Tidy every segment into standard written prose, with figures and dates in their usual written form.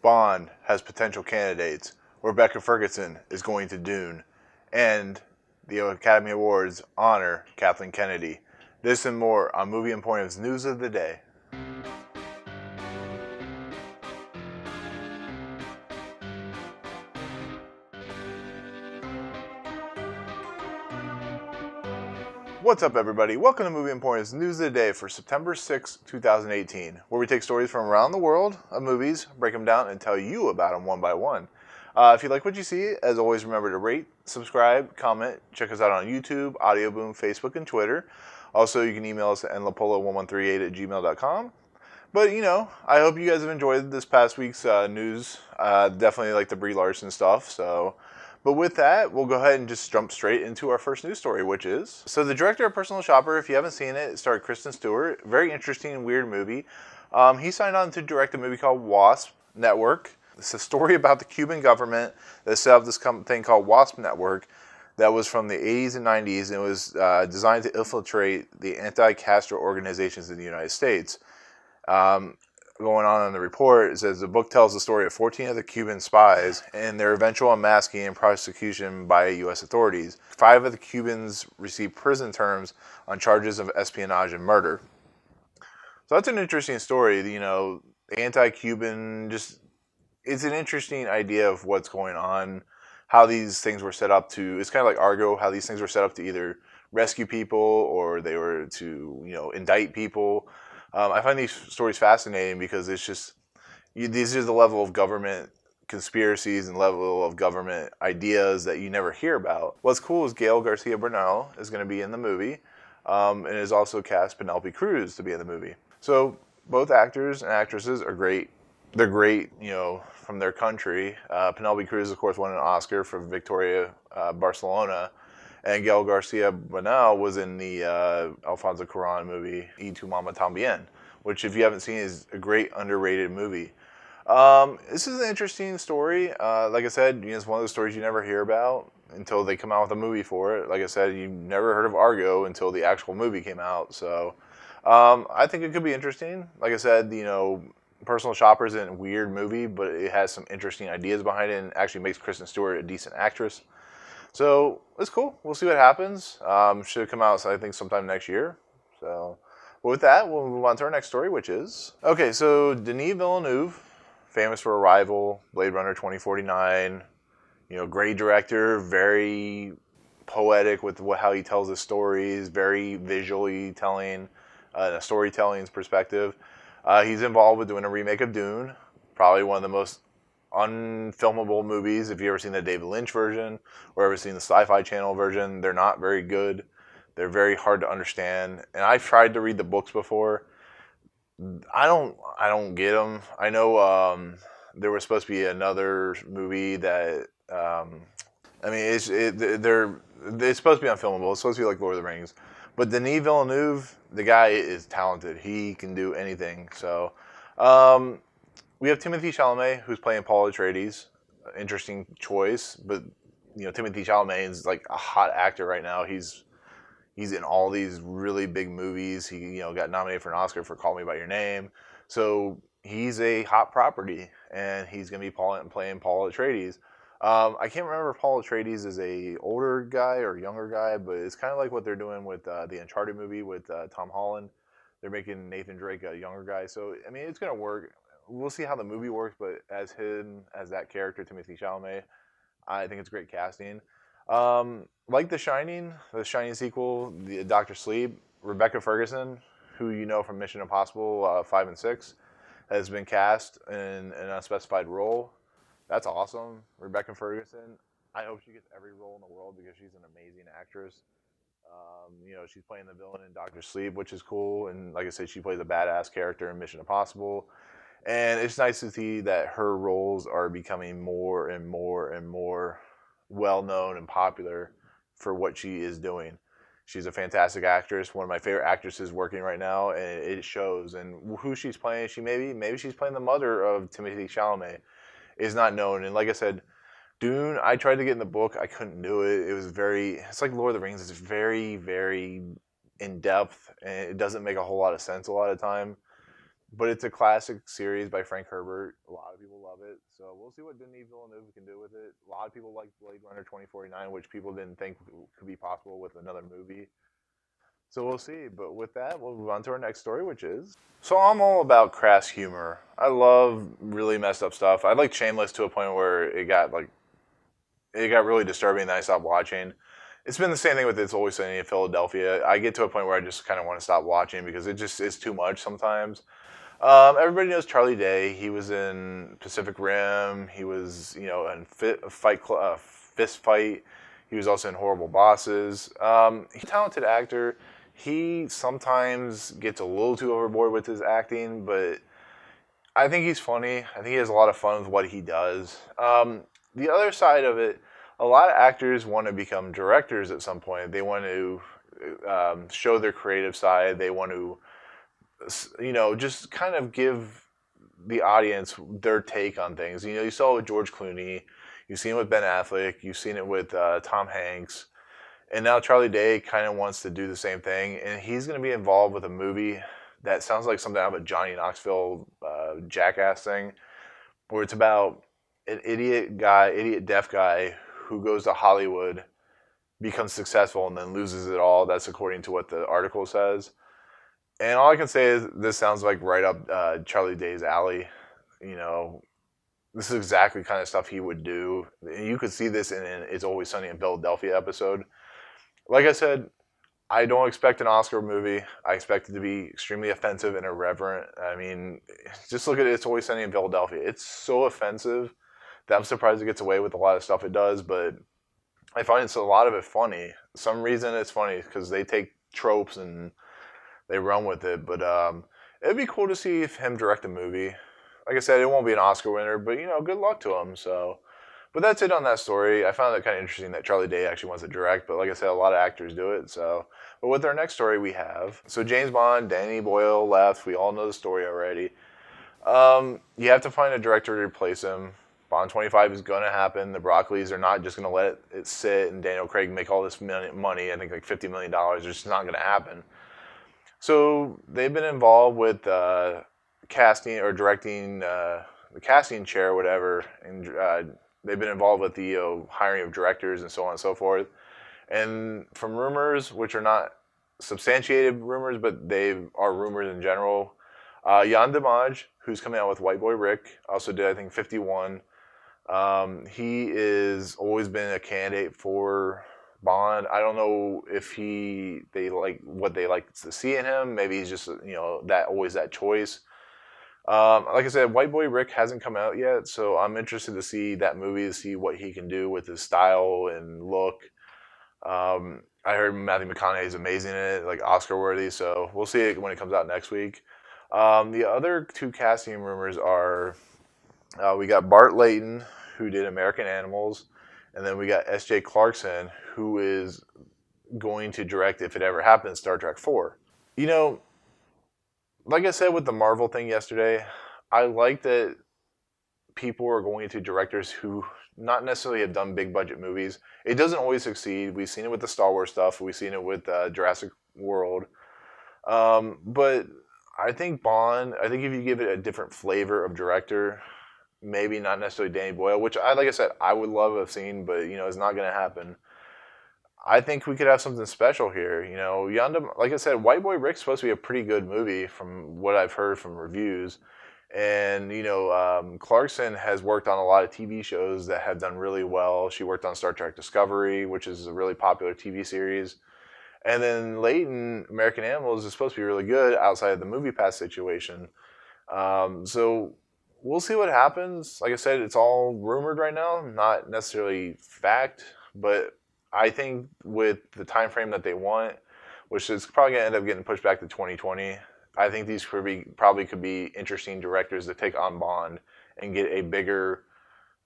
Bond has potential candidates. Rebecca Ferguson is going to Dune. And the Academy Awards honor Kathleen Kennedy. This and more on Movie Emporium's News of the Day. What's up, everybody? Welcome to Movie Emporium's News of the Day for September 6, 2018, where we take stories from around the world of movies, break them down, and tell you about them one by one. If you like what you see, as always, remember to rate, subscribe, comment, check us out on YouTube, Audioboom, Facebook, and Twitter. Also, you can email us at nlapolo1138@gmail.com. But, I hope you guys have enjoyed this past week's news. Definitely like the Brie Larson stuff, But with that, we'll go ahead and just jump straight into our first news story, which is... So the director of Personal Shopper, if you haven't seen it, starred Kristen Stewart. Very interesting and weird movie. He signed on to direct a movie called Wasp Network. It's a story about the Cuban government that set up this thing called Wasp Network that was from the 80s and 90s, and it was designed to infiltrate the anti-Castro organizations in the United States. Going on in the report, it says the book tells the story of 14 other Cuban spies and their eventual unmasking and prosecution by U.S. authorities. 5 of the Cubans received prison terms on charges of espionage and murder. So that's an interesting story. Anti-Cuban, it's an interesting idea of what's going on, how these things were set up to, it's kind of like Argo, how these things were set up to either rescue people or they were to, indict people. I find these stories fascinating because it's just, these are the level of government conspiracies and level of government ideas that you never hear about. What's cool is Gael Garcia Bernal is going to be in the movie, and is also cast Penelope Cruz to be in the movie. So both actors and actresses are great. They're great, from their country. Penelope Cruz, of course, won an Oscar for Victoria, Barcelona. And Gael Garcia Bernal was in the Alfonso Cuarón movie Y Tu Mama Tambien, which, if you haven't seen, is a great underrated movie. This is an interesting story. Like I said, it's one of those stories you never hear about until they come out with a movie for it. Like I said, you never heard of Argo until the actual movie came out. So I think it could be interesting. Like I said, Personal Shopper isn't a weird movie, but it has some interesting ideas behind it and actually makes Kristen Stewart a decent actress. So it's cool. We'll see what happens. Should come out, I think, sometime next year. So with that, we'll move on to our next story, which is... Okay, so Denis Villeneuve, famous for Arrival, Blade Runner 2049, great director, very poetic with how he tells his stories, very visually telling, a storytelling perspective. He's involved with doing a remake of Dune, probably one of the most unfilmable movies. If you've ever seen the David Lynch version or ever seen the Sci-Fi Channel version, they're not very good. They're very hard to understand. And I've tried to read the books before. I don't get them. I know there was supposed to be another movie that it's supposed to be unfilmable. It's supposed to be like Lord of the Rings. But Denis Villeneuve, the guy is talented. He can do anything. So we have Timothée Chalamet, who's playing Paul Atreides. Interesting choice, but Timothée Chalamet is like a hot actor right now. He's in all these really big movies. He got nominated for an Oscar for Call Me by Your Name. So he's a hot property, and he's gonna be playing Paul Atreides. I can't remember if Paul Atreides is a older guy or younger guy, but it's kind of like what they're doing with the Uncharted movie with Tom Holland. They're making Nathan Drake a younger guy. So it's gonna work. We'll see how the movie works, but as that character, Timothée Chalamet, I think it's great casting. Like The Shining sequel, the Dr. Sleep, Rebecca Ferguson, who you know from Mission Impossible 5 and 6, has been cast in an unspecified role. That's awesome. Rebecca Ferguson, I hope she gets every role in the world because she's an amazing actress. She's playing the villain in Dr. Sleep, which is cool. And like I said, she plays a badass character in Mission Impossible. And it's nice to see that her roles are becoming more and more and more well-known and popular for what she is doing. She's a fantastic actress, one of my favorite actresses working right now, and it shows. And who she's playing, maybe she's playing the mother of Timothée Chalamet, is not known. And like I said, Dune, I tried to get in the book. I couldn't do it. It's like Lord of the Rings. It's very, very in-depth, and it doesn't make a whole lot of sense a lot of time. But it's a classic series by Frank Herbert. A lot of people love it. So we'll see what Denis Villeneuve can do with it. A lot of people like Blade Runner 2049, which people didn't think could be possible with another movie. So we'll see. But with that, we'll move on to our next story, which is. So I'm all about crass humor. I love really messed up stuff. I like Shameless to a point where it got really disturbing that I stopped watching. It's been the same thing with It's Always Sunny in Philadelphia. I get to a point where I just kind of want to stop watching because it just is too much sometimes. Everybody knows Charlie Day. He was in Pacific Rim. He was, in Fist Fight. He was also in Horrible Bosses. He's a talented actor. He sometimes gets a little too overboard with his acting, but I think he's funny. I think he has a lot of fun with what he does. The other side of it, a lot of actors want to become directors at some point. They want to show their creative side. They want to, just kind of give the audience their take on things. You saw it with George Clooney. You've seen it with Ben Affleck. You've seen it with Tom Hanks. And now Charlie Day kind of wants to do the same thing. And he's going to be involved with a movie that sounds like something out of a Johnny Knoxville Jackass thing, where it's about an idiot deaf guy who goes to Hollywood, becomes successful, and then loses it all. That's according to what the article says. And all I can say is this sounds like right up Charlie Day's alley. This is exactly the kind of stuff he would do. You could see this in It's Always Sunny in Philadelphia episode. Like I said, I don't expect an Oscar movie. I expect it to be extremely offensive and irreverent. I mean, just look at It's Always Sunny in Philadelphia. It's so offensive that I'm surprised it gets away with a lot of stuff it does, but I find it's a lot of it funny. Some reason it's funny because they take tropes and they run with it. But it'd be cool to see him direct a movie. Like I said, it won't be an Oscar winner, but good luck to him. So, but that's it on that story. I found it kind of interesting that Charlie Day actually wants to direct, but like I said, a lot of actors do it. So, but with our next story, we have James Bond, Danny Boyle left. We all know the story already. You have to find a director to replace him. Bond 25 is going to happen. The Broccoli's are not just going to let it sit and Daniel Craig make all this money. I think like $50 million. It's just not going to happen. So they've been involved with casting or directing the casting chair or whatever, and they've been involved with the hiring of directors and so on and so forth. And from rumors, which are not substantiated rumors, but they are rumors in general, Jan Dimage, who's coming out with White Boy Rick, also did I think 51. He is always been a candidate for Bond. I don't know if they like what they like to see in him. Maybe he's just that choice. Like I said, White Boy Rick hasn't come out yet, so I'm interested to see that movie to see what he can do with his style and look. I heard Matthew McConaughey is amazing in it, like Oscar worthy. So we'll see it when it comes out next week. The other two casting rumors are we got Bart Layton, who did American Animals, and then we got S.J. Clarkson, who is going to direct, if it ever happens, Star Trek 4. Like I said with the Marvel thing yesterday, I like that people are going to directors who not necessarily have done big budget movies. It doesn't always succeed. We've seen it with the Star Wars stuff. We've seen it with Jurassic World. But I think Bond, if you give it a different flavor of director, maybe not necessarily Danny Boyle, which like I said, I would love to have seen, but it's not going to happen. I think we could have something special here. Like I said, White Boy Rick's supposed to be a pretty good movie from what I've heard from reviews. And, Clarkson has worked on a lot of TV shows that have done really well. She worked on Star Trek Discovery, which is a really popular TV series. And then Layton, American Animals, is supposed to be really good outside of the MoviePass situation. So we'll see what happens. Like I said, it's all rumored right now, not necessarily fact. But I think with the time frame that they want, which is probably going to end up getting pushed back to 2020, I think these probably could be interesting directors to take on Bond and get a bigger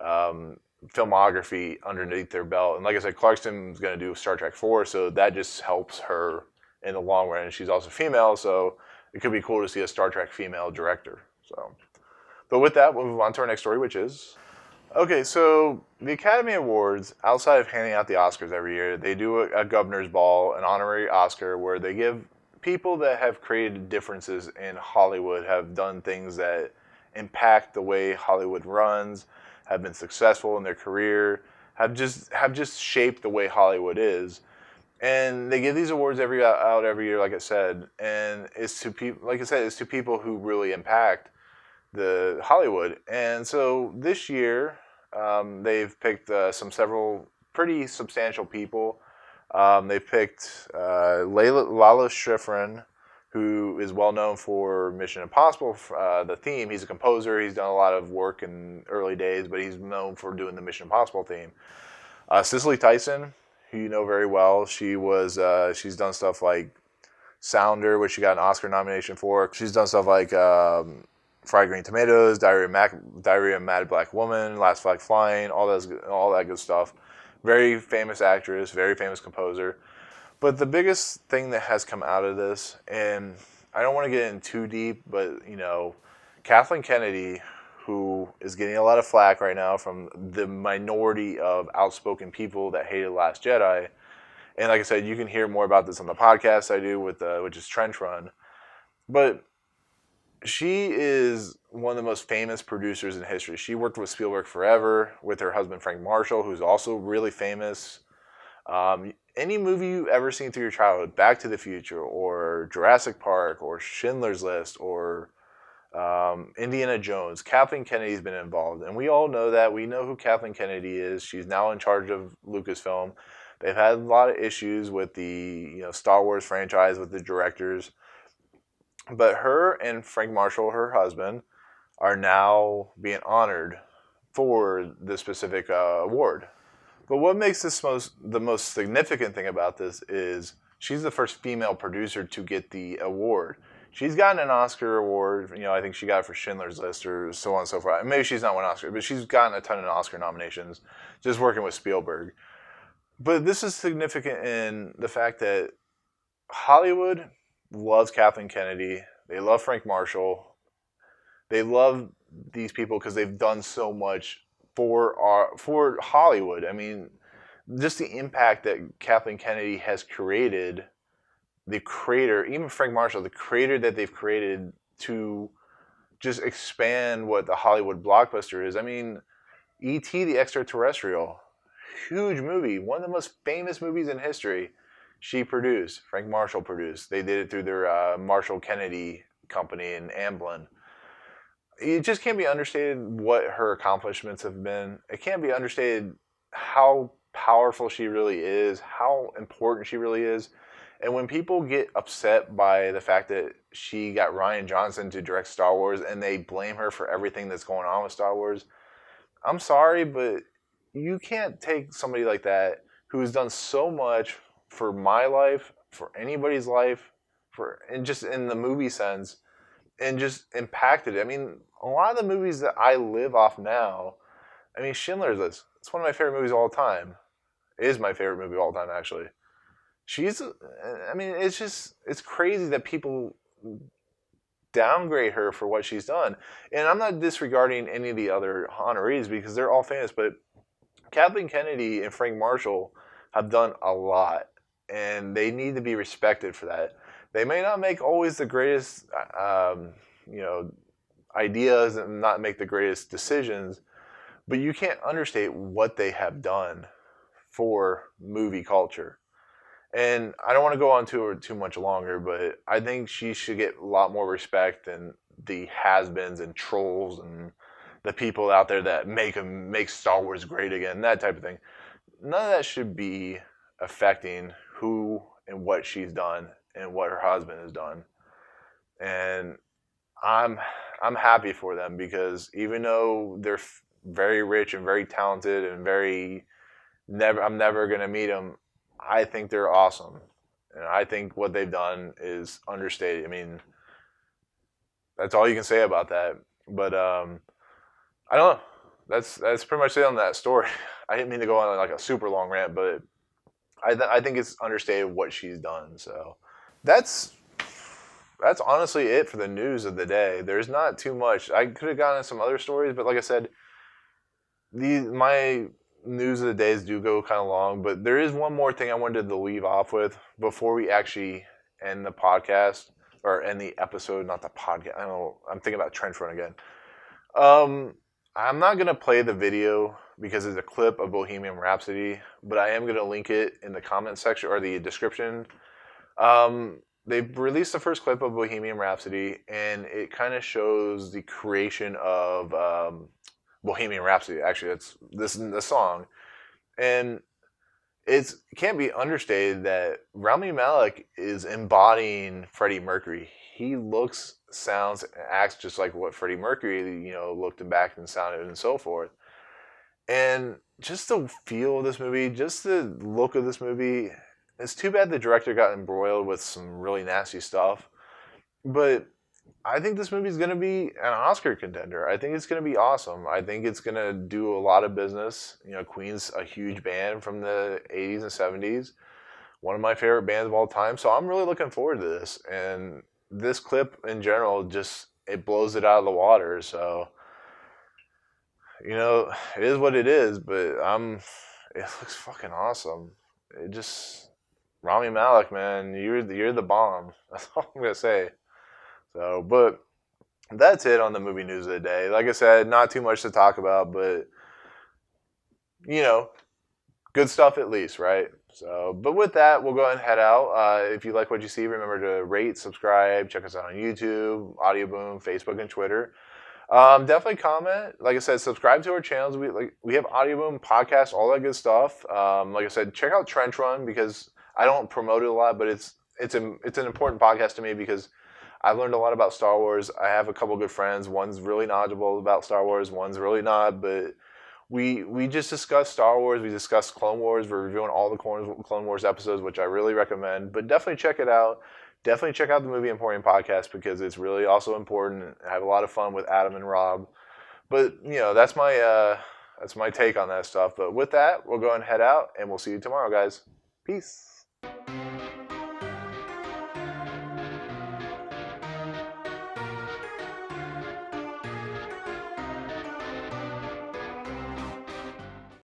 filmography underneath their belt. And like I said, Clarkson's going to do Star Trek 4, so that just helps her in the long run. And she's also female, so it could be cool to see a Star Trek female director. So, but with that, we'll move on to our next story, which is... Okay, so the Academy Awards, outside of handing out the Oscars every year, they do a governor's ball, an honorary Oscar, where they give people that have created differences in Hollywood, have done things that impact the way Hollywood runs, have been successful in their career, have just shaped the way Hollywood is. And they give these awards out every year, like I said, and it's to people, like I said, it's to people who really impact the Hollywood. And so this year, they've picked several pretty substantial people. They've picked Lalo Schifrin, who is well known for Mission Impossible, the theme. He's a composer. He's done a lot of work in early days, but he's known for doing the Mission Impossible theme. Cicely Tyson, who you know very well, she's done stuff like Sounder, which she got an Oscar nomination for. She's done stuff like Fried Green Tomatoes, Diary of a Mad Black Woman, Last Flag Flying, all that good stuff. Very famous actress, very famous composer. But the biggest thing that has come out of this, and I don't want to get in too deep, but Kathleen Kennedy, who is getting a lot of flack right now from the minority of outspoken people that hated Last Jedi. And like I said, you can hear more about this on the podcast I do which is Trench Run. But she is one of the most famous producers in history. She worked with Spielberg forever, with her husband Frank Marshall, who's also really famous. Any movie you've ever seen through your childhood, Back to the Future, or Jurassic Park, or Schindler's List, or Indiana Jones, Kathleen Kennedy's been involved. And we all know that. We know who Kathleen Kennedy is. She's now in charge of Lucasfilm. They've had a lot of issues with the Star Wars franchise, with the directors. But her and Frank Marshall, her husband, are now being honored for this specific award. But what makes the most significant thing about this is she's the first female producer to get the award. She's gotten an Oscar award. I think she got it for Schindler's List or so on and so forth. Maybe she's not won an Oscar, but she's gotten a ton of Oscar nominations just working with Spielberg. But this is significant in the fact that Hollywood loves Kathleen Kennedy. They love Frank Marshall. They love these people because they've done so much for Hollywood. I mean, just the impact that Kathleen Kennedy has created, the creator, even Frank Marshall, the creator that they've created to just expand what the Hollywood blockbuster is. I mean, E.T. the Extraterrestrial, huge movie, one of the most famous movies in history. She produced, Frank Marshall produced. They did it through their Marshall Kennedy company in Amblin. It just can't be understated what her accomplishments have been. It can't be understated how powerful she really is, how important she really is. And when people get upset by the fact that she got Rian Johnson to direct Star Wars and they blame her for everything that's going on with Star Wars, I'm sorry, but you can't take somebody like that who has done so much for my life, for anybody's life, and just in the movie sense, and just impacted it. I mean, a lot of the movies that I live off now, I mean, Schindler's List, it's one of my favorite movies of all time. It is my favorite movie of all time, actually. It's crazy that people downgrade her for what she's done. And I'm not disregarding any of the other honorees because they're all famous, but Kathleen Kennedy and Frank Marshall have done a lot, and they need to be respected for that. They may not make always the greatest, ideas and not make the greatest decisions, but you can't understate what they have done for movie culture. And I don't want to go on to her too much longer, but I think she should get a lot more respect than the has-beens and trolls and the people out there that make Star Wars great again, that type of thing. None of that should be affecting who and what she's done and what her husband has done. And I'm happy for them because even though they're very rich and very talented and I'm never going to meet them, I think they're awesome. And I think what they've done is understated. I mean, that's all you can say about that. But I don't know. That's pretty much it on that story. I didn't mean to go on like a super long rant, but I think it's understated what she's done. So that's honestly it for the news of the day. There's not too much. I could have gotten into some other stories, but like I said, my news of the days do go kind of long. But there is one more thing I wanted to leave off with before we actually end the podcast or end the episode, not the podcast. I don't know. I'm thinking about Trench Run again. Um, I'm not gonna play the video because it's a clip of Bohemian Rhapsody, but I am gonna link it in the comment section or the description. They released the first clip of Bohemian Rhapsody, and it kind of shows the creation of Bohemian Rhapsody. Actually, that's this the song, and it can't be understated that Rami Malek is embodying Freddie Mercury. He looks, sounds, and acts just like what Freddie Mercury, looked and acted and sounded and so forth. And just the feel of this movie, just the look of this movie, it's too bad the director got embroiled with some really nasty stuff. But I think this movie is going to be an Oscar contender. I think it's going to be awesome. I think it's going to do a lot of business. Queen's a huge band from the 80s and 70s. One of my favorite bands of all time. So I'm really looking forward to this. And this clip in general, just it blows it out of the water. So, it is what it is, but it looks fucking awesome. It just Rami Malek, man, you're the bomb. That's all I'm going to say. So, but that's it on the movie news of the day. Like I said, not too much to talk about, but you know, good stuff at least, right? So, but with that, we'll go ahead and head out. If you like what you see, remember to rate, subscribe, check us out on YouTube, Audio Boom, Facebook, and Twitter. Definitely comment. Like I said, subscribe to our channels. We have Audio Boom podcast, all that good stuff. Like I said, check out Trench Run because I don't promote it a lot, but it's an important podcast to me because I've learned a lot about Star Wars. I have a couple good friends. One's really knowledgeable about Star Wars. One's really not. But we just discuss Star Wars. We discuss Clone Wars. We're reviewing all the Clone Wars episodes, which I really recommend. But definitely check it out. Definitely check out the Movie Emporium podcast because it's really also important. I have a lot of fun with Adam and Rob. But that's my take on that stuff. But with that, we'll go and head out, and we'll see you tomorrow, guys. Peace.